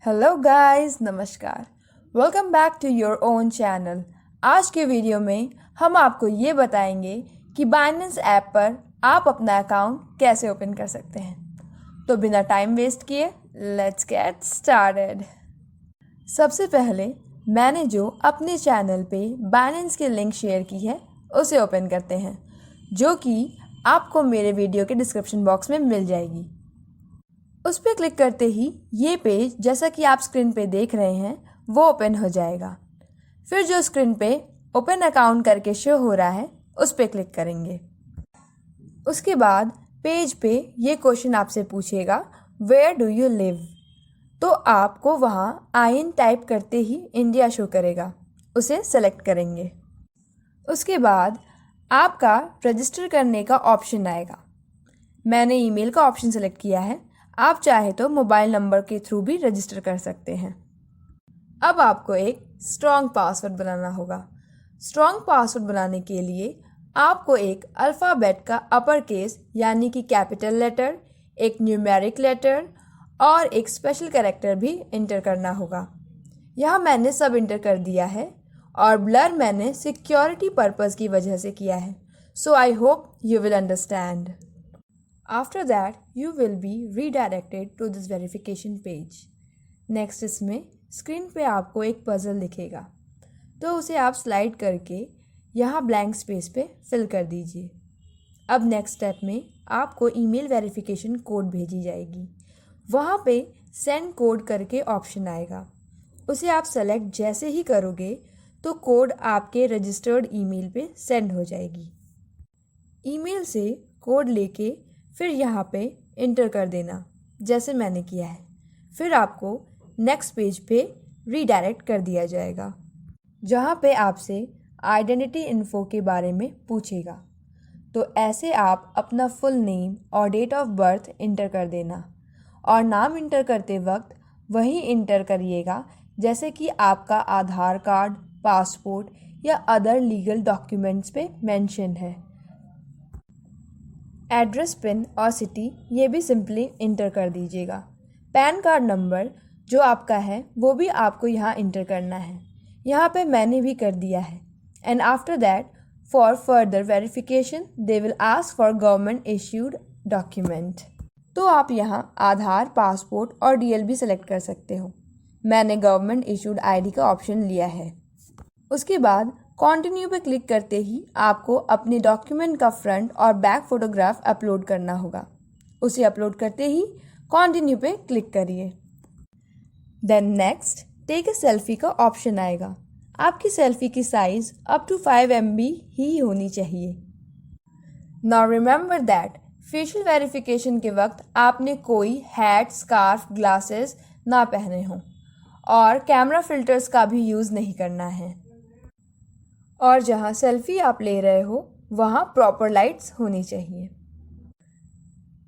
Hello guys, नमस्कार। Welcome back to your own channel. आज के वीडियो में हम आपको ये बताएंगे कि बाइनेंस ऐप पर आप अपना अकाउंट कैसे ओपन कर सकते हैं। तो बिना टाइम वेस्ट किए लेट्स गेट स्टार्टेड। सबसे पहले मैंने जो अपने चैनल पे बाइनेंस की लिंक शेयर की है उसे ओपन करते हैं, जो कि आपको मेरे वीडियो के डिस्क्रिप्शन बॉक्स में मिल जाएगी। उस पर क्लिक करते ही ये पेज, जैसा कि आप स्क्रीन पे देख रहे हैं, वो ओपन हो जाएगा। फिर जो स्क्रीन पे ओपन अकाउंट करके शो हो रहा है उस पर क्लिक करेंगे। उसके बाद पेज पे ये क्वेश्चन आपसे पूछेगा, वेयर डू यू लिव। तो आपको वहाँ आईएन टाइप करते ही इंडिया शो करेगा, उसे सेलेक्ट करेंगे। उसके बाद आपका रजिस्टर करने का ऑप्शन आएगा। मैंने ईमेल का ऑप्शन सेलेक्ट किया है, आप चाहे तो मोबाइल नंबर के थ्रू भी रजिस्टर कर सकते हैं। अब आपको एक स्ट्रॉन्ग पासवर्ड बनाना होगा। स्ट्रॉन्ग पासवर्ड बनाने के लिए आपको एक अल्फ़ाबेट का अपर केस यानी कि कैपिटल लेटर, एक न्यूमेरिक लेटर और एक स्पेशल कैरेक्टर भी इंटर करना होगा। यहाँ मैंने सब इंटर कर दिया है और ब्लर मैंने सिक्योरिटी पर्पज़ की वजह से किया है। So I hope you will understand. After that, you will be redirected to this verification page. Next इसमें स्क्रीन पे आपको एक पज़ल दिखेगा, तो उसे आप स्लाइड करके यहाँ ब्लैंक स्पेस पे फिल कर दीजिए। अब नेक्स्ट स्टेप में आपको ईमेल वेरिफिकेशन कोड भेजी जाएगी। वहाँ पे सेंड कोड करके ऑप्शन आएगा, उसे आप सेलेक्ट जैसे ही करोगे तो कोड आपके रजिस्टर्ड ईमेल पे सेंड हो जाएगी। ईमेल से कोड लेके फिर यहाँ पे इंटर कर देना, जैसे मैंने किया है। फिर आपको नेक्स्ट पेज पे रीडायरेक्ट कर दिया जाएगा, जहाँ पे आपसे आइडेंटिटी इन्फो के बारे में पूछेगा। तो ऐसे आप अपना फुल नेम और डेट ऑफ बर्थ इंटर कर देना, और नाम इंटर करते वक्त वही इंटर करिएगा जैसे कि आपका आधार कार्ड, पासपोर्ट या अदर लीगल डॉक्यूमेंट्स पे मेंशन है। एड्रेस, पिन और सिटी ये भी सिंपली इंटर कर दीजिएगा। पैन कार्ड नंबर जो आपका है वो भी आपको यहाँ इंटर करना है। यहाँ पे मैंने भी कर दिया है। And after that for further verification they will ask for government issued document. तो आप यहाँ आधार, पासपोर्ट और डीएल सेलेक्ट कर सकते हो। मैंने गवर्नमेंट इश्यूड आईडी का ऑप्शन लिया है। उसके बाद कंटिन्यू पे क्लिक करते ही आपको अपने डॉक्यूमेंट का फ्रंट और बैक फोटोग्राफ अपलोड करना होगा। उसे अपलोड करते ही कंटिन्यू पे क्लिक करिए। Then next take a selfie का ऑप्शन आएगा। आपकी सेल्फी की साइज अप टू 5 MB ही होनी चाहिए। Now remember that facial verification के वक्त आपने कोई हैट, स्कार्फ, ग्लासेस ना पहने हों और कैमरा फिल्टर्स का भी यूज़ नहीं करना है। और जहाँ सेल्फ़ी आप ले रहे हो वहाँ प्रॉपर लाइट्स होनी चाहिए।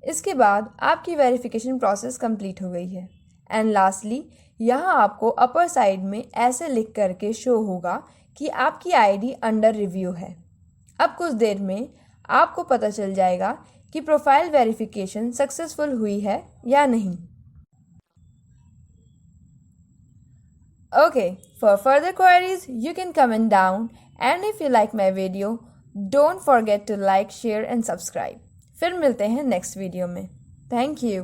इसके बाद आपकी वेरिफिकेशन प्रोसेस कंप्लीट हो गई है। एंड लास्टली यहाँ आपको अपर साइड में ऐसे लिख करके शो होगा कि आपकी आईडी अंडर रिव्यू है। अब कुछ देर में आपको पता चल जाएगा कि प्रोफाइल वेरिफिकेशन सक्सेसफुल हुई है या नहीं। Okay, for further queries, you can comment down, and if you like my video, don't forget to like, share and subscribe. फिर मिलते हैं नेक्स्ट वीडियो में। Thank you.